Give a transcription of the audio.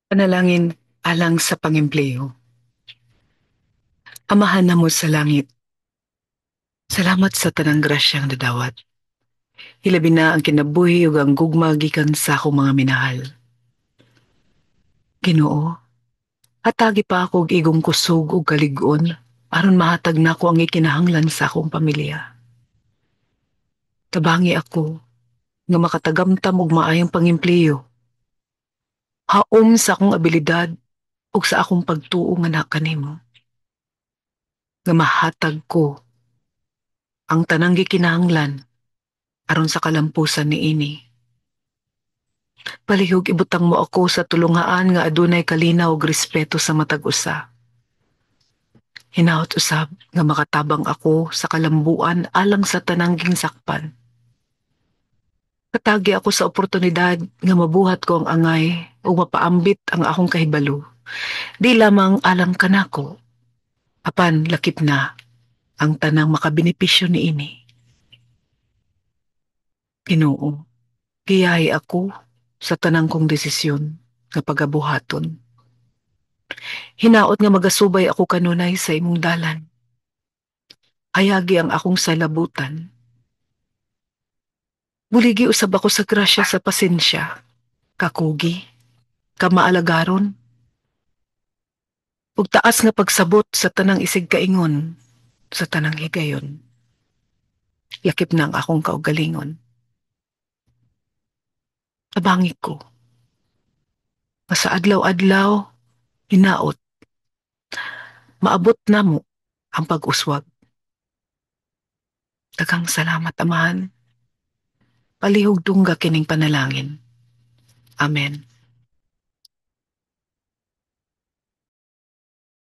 Panalangin alang sa pangempleyo. Amahan na mo sa langit, salamat sa tanang grasyang nadawat. Hilabi na ang kinabuhi ug ang gugma gikan sa akong mga minahal. Ginoo, hatagi pa ako og igong kusog ug kalig-on aron mahatag nako ang ikinahanglan sa akong pamilya. Tabangi ako nga makatagamtam og maayong pangempleyo. Haom sa akong abilidad ug sa akong pagtuo nga nakanimo. Nga mahatag ko ang tanang gikinahanglan aron sa kalampusan niini. Palihog ibutang mo ako sa tulungaan nga adunay kalinaw ug respeto sa matag usa. Hinaot usab nga makatabang ako sa kalambuan alang sa tanangging sakpan. Katagi ako sa oportunidad nga mabuhat ko ang angay o mapaambit ang akong kahibalo. Di lamang alang kanako, apan lakip na ang tanang makabenepisyo niini. Ginoo, giyahi ako sa tanang kong desisyon nga pagabuhaton. Hinaot nga magasubay ako kanunay sa imong dalan. Hayagi ang akong salabutan. Buligi usab ako sa grasya sa pasensya, kakugi, kamaalagaron, ug taas nga pagsabot sa tanang isig kaingon, sa tanang higayon. Lakip na ang akong kaugalingon. Tabangi ko, nga sa adlaw-adlaw, hinaot, maabot na mo ang pag-uswag. Daghang salamat, Amahan. Palihog dungga kining panalangin. Amen.